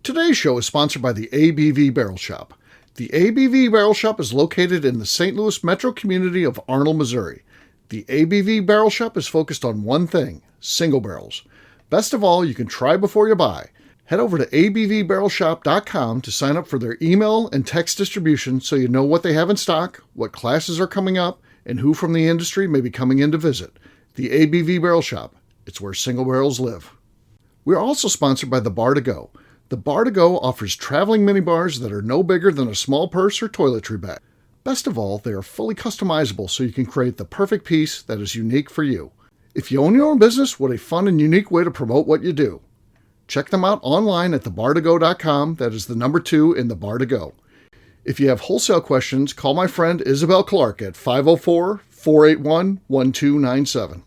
Today's show is sponsored by the ABV Barrel Shop. The ABV Barrel Shop is located in the St. Louis metro community of Arnold, Missouri. The ABV Barrel Shop is focused on one thing, single barrels. Best of all, you can try before you buy. Head over to abvbarrelshop.com to sign up for their email and text distribution so you know what they have in stock, what classes are coming up, and who from the industry may be coming in to visit. The ABV Barrel Shop. It's where single barrels live. We're also sponsored by the Bar to Go. The Bar to Go offers traveling minibars that are no bigger than a small purse or toiletry bag. Best of all, they are fully customizable so you can create the perfect piece that is unique for you. If you own your own business, what a fun and unique way to promote what you do. Check them out online at thebar2go.com. That is the number 2 in the Bar to Go. If you have wholesale questions, call my friend Isabel Clark at 504-481-1297.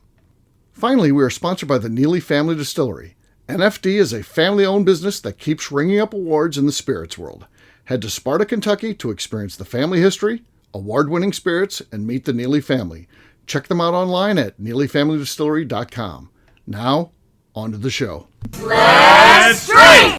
Finally, we are sponsored by the Neely Family Distillery. NFD is a family-owned business that keeps ringing up awards in the spirits world. Head to Sparta, Kentucky to experience the family history, award-winning spirits, and meet the Neely family. Check them out online at neelyfamilydistillery.com. Now, on to the show. Let's drink!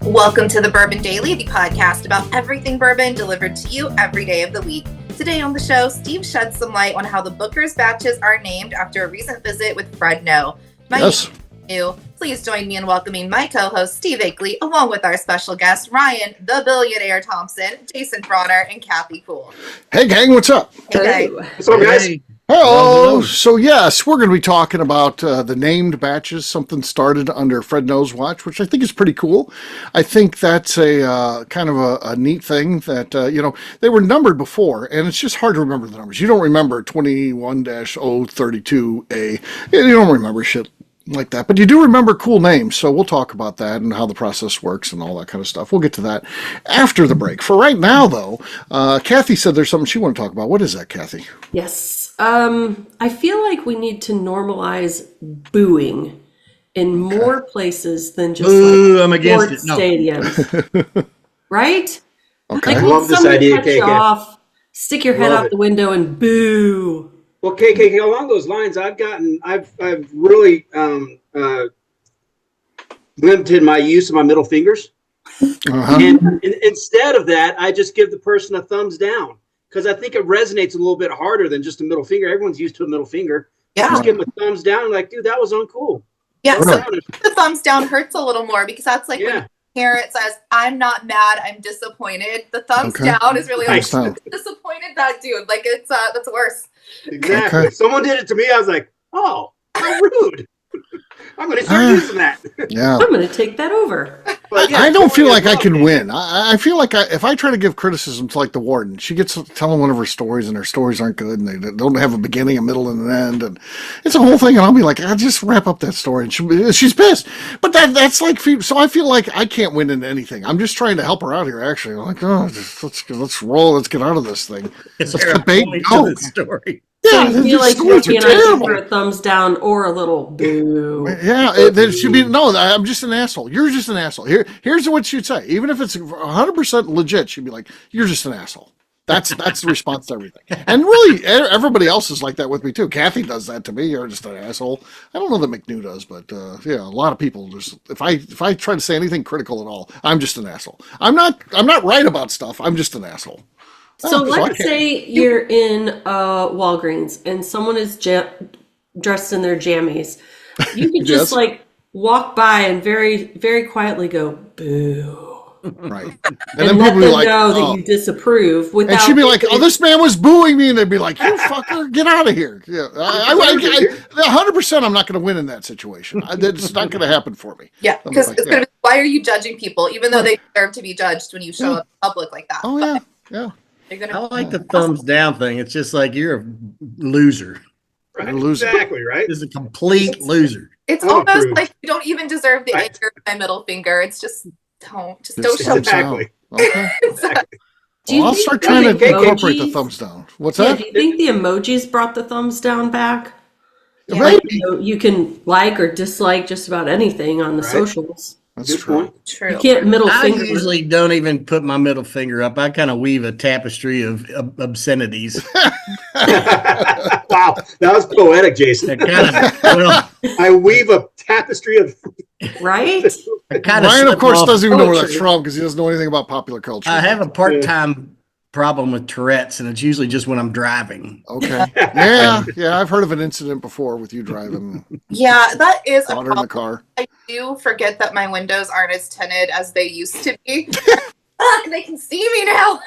Welcome to the Bourbon Daily, the podcast about everything bourbon delivered to you every day of the week. Today on the show, Steve sheds some light on how the Booker's batches are named after a recent visit with Fred No. My name is McNew. Please join me in welcoming my co-host Steve Akeley, along with our special guest Ryan, the Billionaire Thompson, Jason Bronner, and Kathy Kuhl. Hey gang, what's up? Hey, What's up, guys? Hello. So yes, we're going to be talking about the named batches, something started under Fred No's watch, which I think is pretty cool. I think that's a kind of a neat thing that, they were numbered before, and it's just hard to remember the numbers. You don't remember 21-032A. You don't remember shit like that, but you do remember cool names, so we'll talk about that and how the process works and all that kind of stuff. We'll get to that after the break. For right now, though, Kathy said there's something she wanted to talk about. What is that, Kathy? Yes. I feel like we need to normalize booing in more places than just I'm against it. No. Stadiums. Right? Okay. Like I love this somebody idea, cuts you KK. off, stick your head Love out it. the window and boo. Well, KK, along those lines, I've really limited my use of my middle fingers. Uh-huh. And instead of that, I just give the person a thumbs down because I think it resonates a little bit harder than just a middle finger. Everyone's used to a middle finger. Yeah. Just give them a thumbs down. Like, dude, that was uncool. Yeah, so Right. the thumbs down hurts a little more because that's like when Yeah. your parent says, I'm not mad, I'm disappointed. The thumbs Okay. down is really like, Thumbs down. disappointed that dude. Like, it's that's worse. Exactly. Okay. Someone did it to me. I was like, oh, how rude. I'm going to start using that. Yeah. I'm going to take that over. But yeah, I don't feel totally like I love can it. win. I feel like if I try to give criticism to like the warden, she gets telling one of her stories and her stories aren't good and they don't have a beginning, a middle, and an end. And it's a whole thing. And I'll be like, I'll just wrap up that story. And she's pissed. But that's like, so I feel like I can't win in anything. I'm just trying to help her out here, actually. I'm like, oh, let's roll. Let's get out of this thing. Is Let's there a debate point go. to the story? Yeah, So you feel these like stories you are can either terrible. for a thumbs down or a little boo. Yeah, there should be no. I'm just an asshole. You're just an asshole. Here's what she'd say. Even if it's 100% legit, she'd be like, "You're just an asshole." That's the response to everything. And really, everybody else is like that with me too. Kathy does that to me. You're just an asshole. I don't know that McNew does, but yeah, a lot of people just if I try to say anything critical at all, I'm just an asshole. I'm not right about stuff. I'm just an asshole. So Oh, I let's can't- say you're in Walgreens and someone is dressed in their jammies. You could just Yes. like walk by and very, very quietly go boo. Right, And then let people them be like, know that "Oh." you disapprove without And she'd be like, making "Oh, this man was booing me," and they'd be like, "You fucker, get out of here!" Yeah, I 100%. I'm not going to win in that situation. That's not going to happen for me. Yeah, I'm because like, it's gonna be, why are you judging people, even though they deserve to be judged when you show up in public like that? Oh yeah, yeah. You're I gonna like the thumbs down thing. It's just like you're a loser. Right, You're losing. exactly, right? Just a complete loser. it's I'm almost approved. like you don't even deserve the Right. anger of my middle finger. It's just don't Just show thumbs me. down. Exactly. Okay. Exactly. Do you I'll think start the trying to emojis- incorporate the thumbs down. What's Yeah, that? do you think the emojis brought the thumbs down back? Yeah. Like, you can like or dislike just about anything on the Right. socials. That's Good true. point. True. You can't middle I finger. usually don't even put my middle finger up. I kind of weave a tapestry of obscenities. Wow, that was poetic, Jason. That kind of, well, I weave a tapestry of. Right? I kind of Ryan, of slip course, off. doesn't even know where that's poetry. from because he doesn't know anything about popular culture. I have a part-time problem with Tourette's, and it's usually just when I'm driving. Okay. Yeah. I've heard of an incident before with you driving Yeah, that is a water in the problem. car. I do forget that my windows aren't as tinted as they used to be. They can see me now.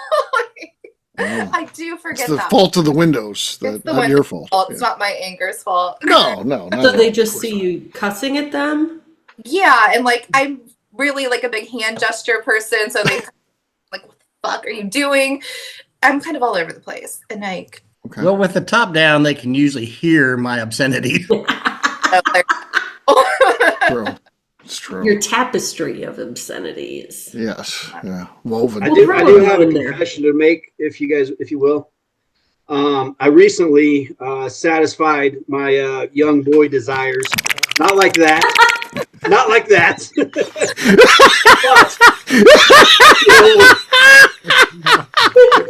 I do It's forget the that. fault of the windows. It's the Not your fault. It's not my anger's fault. No. Not So at they all, just of see course you cussing at them? Yeah, and like I'm really like a big hand gesture person, so they like, what the fuck are you doing? I'm kind of all over the place, and like, not. Okay. Well, with the top down, they can usually hear my obscenity. True. It's true. Your tapestry of obscenities. Yes. Yeah. Woven. I Well, do throw have a in there. confession to make, if you will. I recently satisfied my young boy desires. Not like that. Not like that.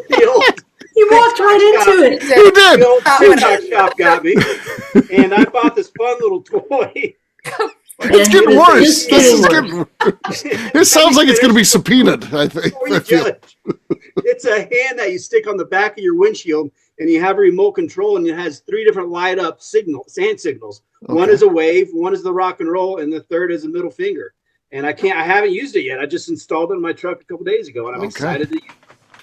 the old He walked right into it. He did. The old That TikTok shop got me, and I bought this fun little toy. It's Yeah, getting it worse. is This is getting worse. getting worse. It sounds like it's going to be subpoenaed. I think. Before you judge, it's a hand that you stick on the back of your windshield, and you have a remote control, and it has 3 different light up hand signals. One Okay. is a wave, one is the rock and roll, and the third is a middle finger. And I haven't used it yet. I just installed it in my truck a couple days ago, and I'm Okay. excited to use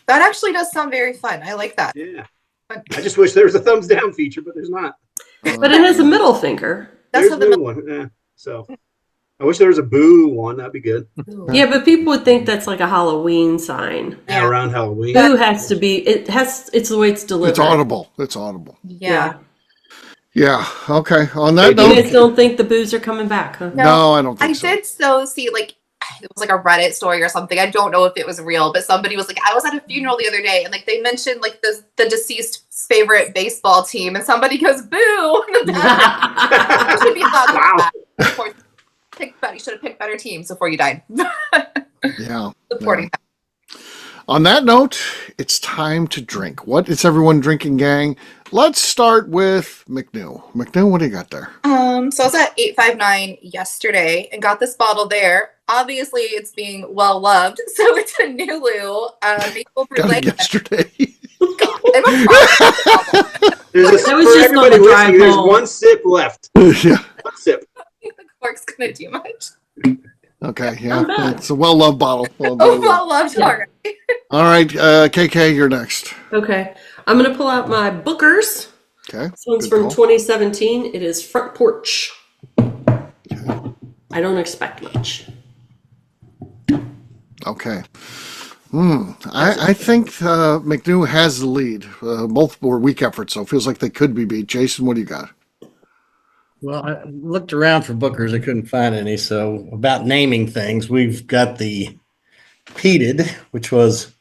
that actually does sound very fun. I like that. it. Yeah. I just wish there was a thumbs down feature, but there's not. But it has a middle finger. That's There's what a new one. So I wish there was a boo one. That'd be good. Yeah, but people would think that's like a Halloween sign. Yeah. Around Halloween. Boo has to be, it's the way it's delivered. It's audible. It's audible. Yeah. Yeah. Okay. On that You note, guys don't think the boos are coming back, huh? no, I don't think I so. did so see like it was like a Reddit story or something. I don't know if it was real, but somebody was like, I was at a funeral the other day and like they mentioned like the deceased's favorite baseball team, and somebody goes boo. In the back. Should be allowed to Wow. Of course, you should have picked better teams before you died. Yeah. Supporting that. On that note, it's time to drink. What is everyone drinking, gang? Let's start with McNew. McNew, what do you got there? So I was at 859 yesterday and got this bottle there. Obviously, it's being well loved, so it's a Nulu maple Got it brulee. yesterday. God, I'm a problem. There's That was for just on everybody the drive listening, there's home. one sip left. Yeah. One sip. I think the cork's gonna do much. Okay. Yeah. Not bad. It's a well-loved bottle. Oh, well loved already. All right. KK, you're next. Okay. I'm going to pull out my Bookers. Okay. This one's Good from call. 2017. It is Front Porch. I don't expect much. Okay. I think McNew has the lead. Both were weak efforts, so it feels like they could be beat. Jason, what do you got? Well, I looked around for Bookers. I couldn't find any. So about naming things, we've got the Peated, which was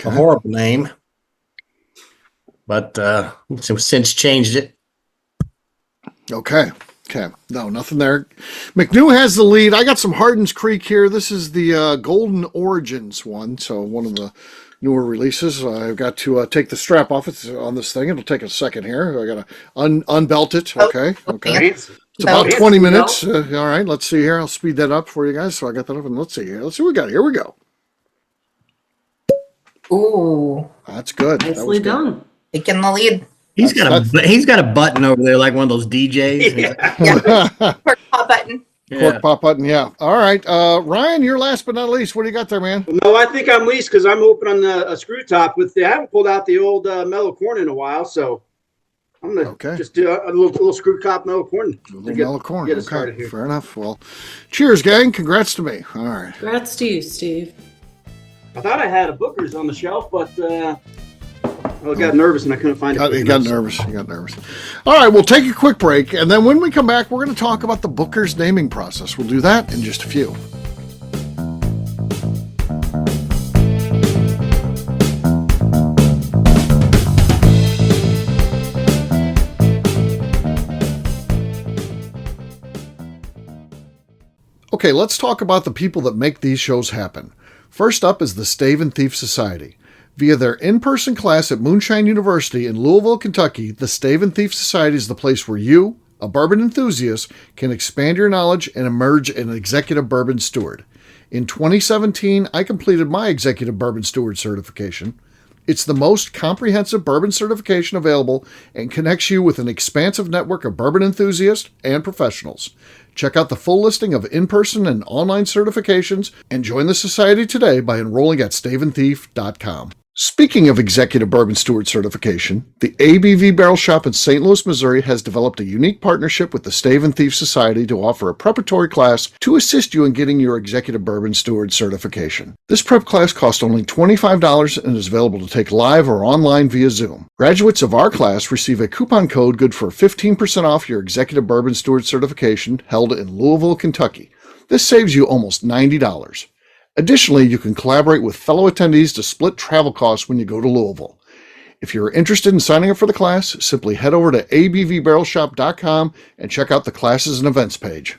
a horrible name, but so since changed it. Okay. No, nothing there. McNew has the lead. I got some Hardin's Creek here. This is the Golden Origins one, so one of the newer releases. I've got to take the strap off on this thing. It'll take a second here. I got to unbelt it. Okay. Fancy. It's about Fancy 20 minutes. All right, let's see here. I'll speed that up for you guys. So I got that up, and let's see here. Let's see what we got. Here we go. Ooh, That's good. That was Nicely good. done. taking the lead. He's got a button over there like one of those DJs. Cork pop button. Cork pop button, yeah. All right, Ryan, you're last but not least. What do you got there, man? No, I think I'm least because I'm opening a screw top with I haven't pulled out the old mellow corn in a while, so I'm gonna just do a little screw top mellow corn. A little mellow corn. Get us started Okay, here. fair enough. Well, cheers, gang. Congrats to me. All right. Congrats to you, Steve. I thought I had a Booker's on the shelf, but I got nervous and I couldn't find it. You got nervous. All right, we'll take a quick break, and then when we come back, we're going to talk about the Booker's naming process. We'll do that in just a few. Okay, let's talk about the people that make these shows happen. First up is the Stave and Thief Society. Via their in-person class at Moonshine University in Louisville, Kentucky, the Stave and Thief Society is the place where you, a bourbon enthusiast, can expand your knowledge and emerge an executive bourbon steward. In 2017, I completed my executive bourbon steward certification. It's the most comprehensive bourbon certification available and connects you with an expansive network of bourbon enthusiasts and professionals. Check out the full listing of in-person and online certifications and join the society today by enrolling at staveandthief.com. Speaking of executive bourbon steward certification, the ABV Barrel Shop in St. Louis, Missouri has developed a unique partnership with the Stave and Thief Society to offer a preparatory class to assist you in getting your executive bourbon steward certification. This prep class costs only $25 and is available to take live or online via Zoom. Graduates of our class receive a coupon code good for 15% off your executive bourbon steward certification held in Louisville, Kentucky. This saves you almost $90. Additionally, you can collaborate with fellow attendees to split travel costs when you go to Louisville. If you're interested in signing up for the class, simply head over to abvbarrelshop.com and check out the classes and events page.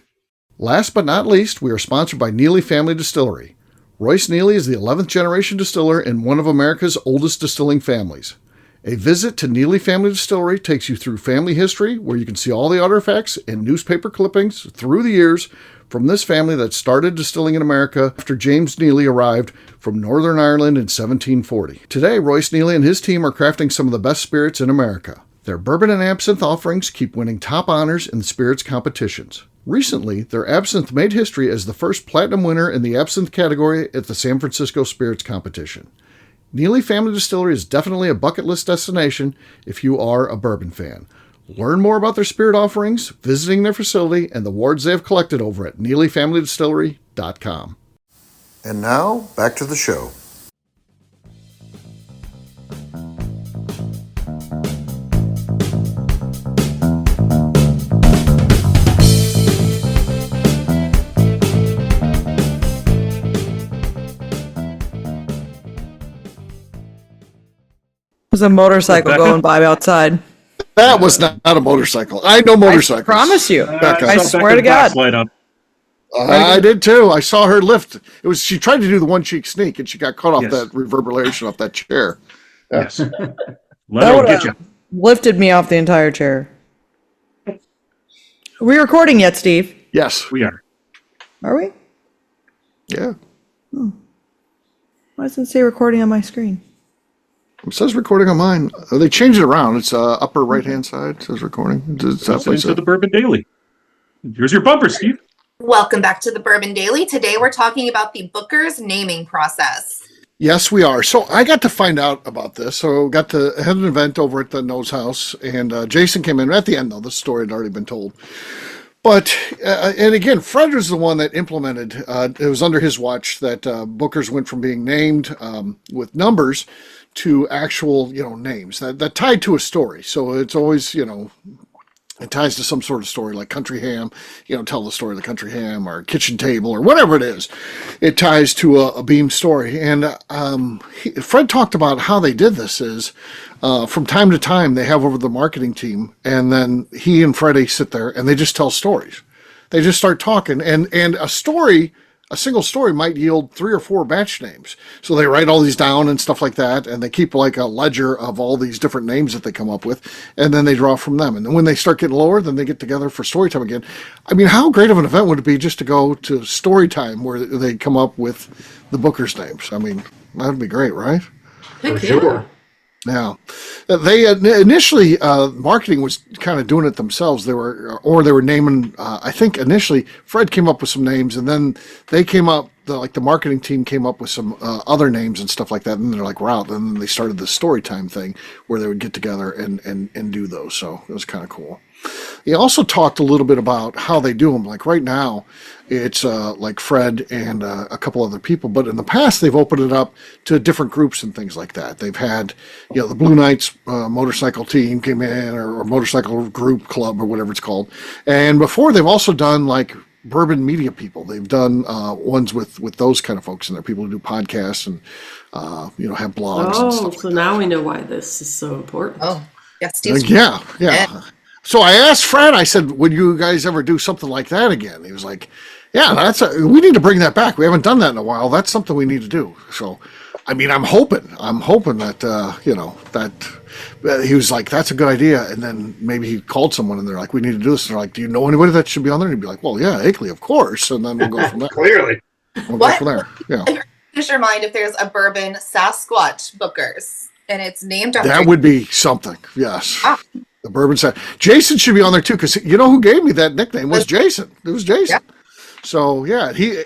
Last but not least, we are sponsored by Neely Family Distillery. Royce Neely is the 11th generation distiller in one of America's oldest distilling families. A visit to Neely Family Distillery takes you through family history, where you can see all the artifacts and newspaper clippings through the years from this family that started distilling in America after James Neely arrived from Northern Ireland in 1740. Today, Royce Neely and his team are crafting some of the best spirits in America. Their bourbon and absinthe offerings keep winning top honors in the spirits competitions. Recently, their absinthe made history as the first platinum winner in the absinthe category at the San Francisco Spirits Competition. Neely Family Distillery is definitely a bucket list destination if you are a bourbon fan. Learn more about their spirit offerings, visiting their facility, and the awards they have collected over at NeelyFamilyDistillery.com. And now, back to the show. There's a motorcycle going by outside. That was not a motorcycle. I know motorcycles. I promise you. Becca. I swear to God. I did too. I saw her lift. It was she tried to do the one cheek sneak and she got caught off that reverberation off that chair. Yes. That Let her get you. lifted me off the entire chair. Are we recording yet, Steve? Yes. We are. Are we? Yeah. Why doesn't it say recording on my screen? It says recording on mine. They changed it around. It's upper right hand side. It says recording. It's Listening to the Bourbon Daily. Here's your bumper, Steve. Welcome back to the Bourbon Daily. Today we're talking about the Booker's naming process. Yes, we are. So I got to find out about this. So got to had an event over at the Nose House, and Jason came in. At the end, though, the story had already been told. But, and again, Fred was the one that implemented, it was under his watch that Booker's went from being named with numbers to actual, names that tied to a story. So it's always, it ties to some sort of story like Country Ham, tell the story of the Country Ham or Kitchen Table or whatever it is. It ties to a Beam story. And Fred talked about how they did this is from time to time they have over the marketing team, and then he and Freddie sit there and they just tell stories. They just start talking, and a single story might yield 3 or 4 batch names. So they write all these down and stuff like that, and they keep like a ledger of all these different names that they come up with, and then they draw from them. And then when they start getting lower, then they get together for story time again. I mean, how great of an event would it be just to go to story time where they come up with the Booker's names? I mean, that would be great, right? Heck yeah. Yeah, they initially marketing was kind of doing it themselves. They were naming. I think initially Fred came up with some names, and then they came up. The marketing team came up with some other names and stuff like that. And they're like, wow. And then they started the story time thing where they would get together and do those. So it was kind of cool. He also talked a little bit about how they do them. Like right now, it's like Fred and a couple other people. But in the past, they've opened it up to different groups and things like that. They've had, the Blue Knights motorcycle team came in, or motorcycle group club or whatever it's called. And before, they've also done like bourbon media people. They've done ones with those kind of folks in there, people who do podcasts and have blogs and stuff. So now we know why this is so important. Oh, yes, Steve. Yeah. So I asked Fred, I said, would you guys ever do something like that again? He was like, Yeah, we need to bring that back. We haven't done that in a while. That's something we need to do. So, I mean, I'm hoping that that he was like, that's a good idea, and then maybe he called someone and they're like, we need to do this. And they're like, do you know anybody that should be on there? And he'd be like, well, yeah, Akeley, of course, and then we'll go from there. Clearly. We'll go from there. Yeah. Change your mind if there's a bourbon Sasquatch Bookers and it's named after That would be something. Yes. Ah. The bourbon set. Jason should be on there too, because you know who gave me that nickname was Jason. It was Jason. Yeah. So yeah, he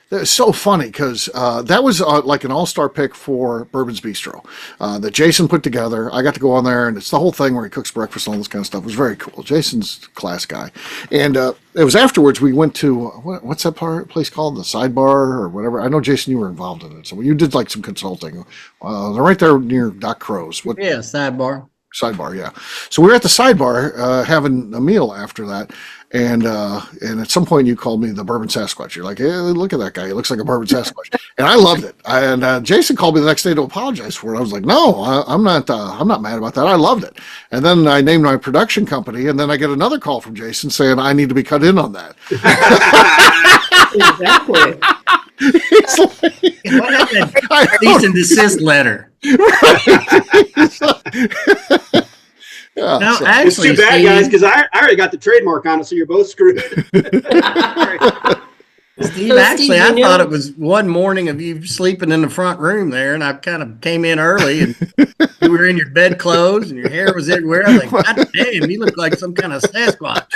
that was so funny because that was like an all-star pick for Bourbon's Bistro that Jason put together. I got to go on there, and it's the whole thing where he cooks breakfast and all this kind of stuff. It was very cool. Jason's a class guy. And it was afterwards we went to, what's that place called? The Sidebar or whatever. I know, Jason, you were involved in it. So you did like some consulting. They're right there near Doc Crow's. Yeah, Sidebar. Sidebar, yeah. So we were at the Sidebar having a meal after that, and at some point you called me the Bourbon Sasquatch. You're like, hey, look at that guy. He looks like a Bourbon Sasquatch, and I loved it. And Jason called me the next day to apologize for it. I was like, no, I'm not mad about that. I loved it. And then I named my production company, and then I get another call from Jason saying I need to be cut in on that. Exactly. It's like, What happened? Cease and desist letter. yeah, Now, so- It's actually, too bad, Steve, guys, because I already got the trademark on it, so you're both screwed. Steve, So, actually, Steve, I you thought know- it was one morning of you sleeping in the front room there, and I kind of came in early, and you were in your bedclothes, and your hair was everywhere. I was like, God damn, you look like some kind of Sasquatch.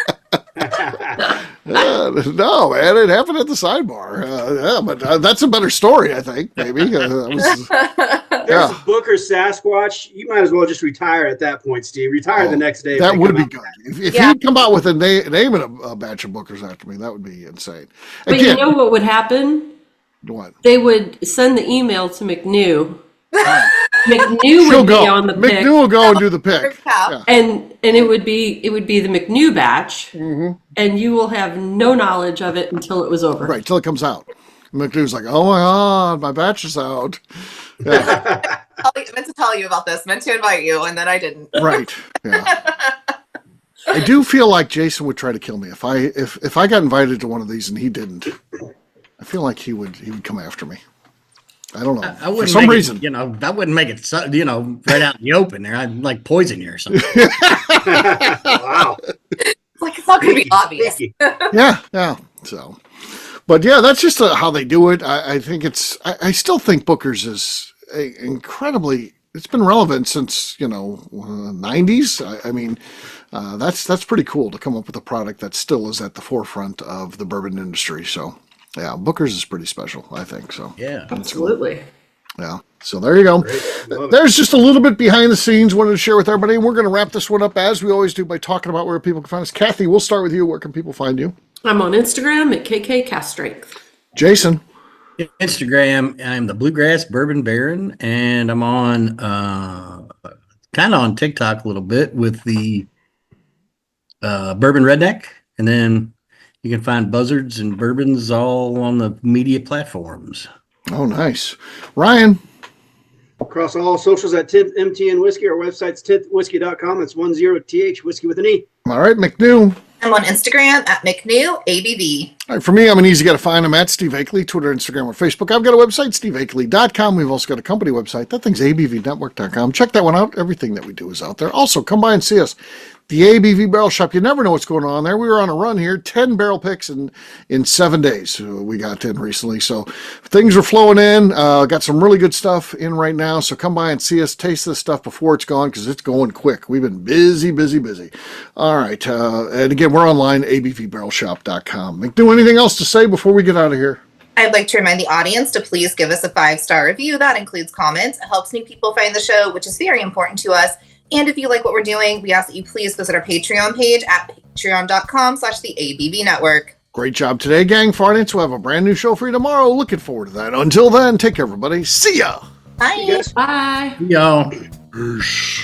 no, man, it happened at the Sidebar. Yeah, but that's a better story, I think. Maybe. There's a Booker Sasquatch. You might as well just retire at that point, Steve. Retire the next day. if That they would come be out. good. If Yeah. he'd come out with naming a batch of Bookers after me, that would be insane. But Again, you know what would happen? what? They would send the email to McNew. McNew She'll would be go. on the pick, McNew will go and do the pick. Cow. Yeah. and it would be the McNew batch, Mm-hmm. and you will have no knowledge of it until it was over. Right, till it comes out. McNew's like, oh my God, my batch is out. Yeah, I meant to tell you about this, meant to invite you, and then I didn't. right. Yeah. I do feel like Jason would try to kill me if I got invited to one of these and he didn't. I feel like he would come after me. I don't know. I wouldn't For some make reason. it, I wouldn't make it, right out in the open there. I'd like poison you or something. Wow. It's like it's not going to be obvious. Yeah. So, but yeah, that's just how they do it. I think I still think Booker's is incredibly. It's been relevant since 90s. I mean, that's pretty cool to come up with a product that still is at the forefront of the bourbon industry. So, yeah, Booker's is pretty special, I think. So, Yeah. Absolutely. yeah. So there you go. Love it. There's just a little bit behind the scenes wanted to share with everybody. And we're going to wrap this one up as we always do by talking about where people can find us. Kathy, we'll start with you. Where can people find you? I'm on Instagram at KKCastStrength. Jason. Instagram, I'm the Bluegrass Bourbon Baron, and I'm on kind of on TikTok a little bit with the Bourbon Redneck, and then you can find buzzards and bourbons all on the media platforms. Oh, nice. Ryan. Across all socials at MTN Whiskey. Our website's tintwhiskey.com. It's 10th whiskey with an E. All right, McNew. I'm on Instagram at McNew ABV. All right, for me, I'm an easy guy to find. I'm at Steve Akeley, Twitter, Instagram, or Facebook. I've got a website, steveakeley.com. We've also got a company website. That thing's abvnetwork.com. Check that one out. Everything that we do is out there. Also, come by and see us. The ABV Barrel Shop. You never know what's going on there. We were on a run here, 10 barrel picks in 7 days. We got in recently. So things are flowing in. Got some really good stuff in right now. So come by and see us. Taste this stuff before it's gone because it's going quick. We've been busy. All right. And again, we're online, abvbarrelshop.com. McNew, anything else to say before we get out of here? I'd like to remind the audience to please give us a 5-star review. That includes comments. It helps new people find the show, which is very important to us. And if you like what we're doing, we ask that you please visit our Patreon page at patreon.com/the Network. Great job today, gang. Farnance, we'll have a brand new show for you tomorrow. Looking forward to that. Until then, take care, everybody. See ya. Bye. Yes. Bye. Y'all. Peace.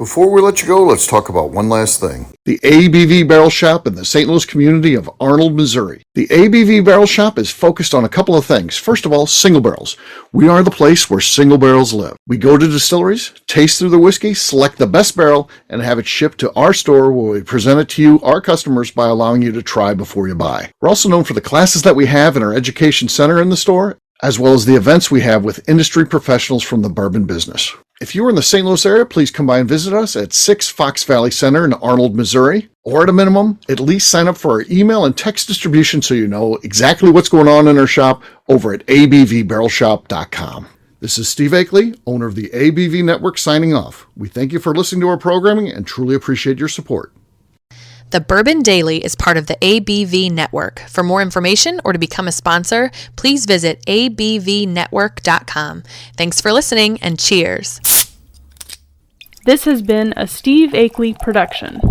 Before we let you go, let's talk about one last thing. The ABV Barrel Shop in the St. Louis community of Arnold, Missouri. The ABV Barrel Shop is focused on a couple of things. First of all, single barrels. We are the place where single barrels live. We go to distilleries, taste through the whiskey, select the best barrel, and have it shipped to our store where we present it to you, our customers, by allowing you to try before you buy. We're also known for the classes that we have in our education center in the store, as well as the events we have with industry professionals from the bourbon business. If you're in the St. Louis area, please come by and visit us at 6 Fox Valley Center in Arnold, Missouri. Or at a minimum, at least sign up for our email and text distribution so you know exactly what's going on in our shop over at abvbarrelshop.com. This is Steve Akeley, owner of the ABV Network, signing off. We thank you for listening to our programming and truly appreciate your support. The Bourbon Daily is part of the ABV Network. For more information or to become a sponsor, please visit abvnetwork.com. Thanks for listening and cheers. This has been a Steve Akeley production.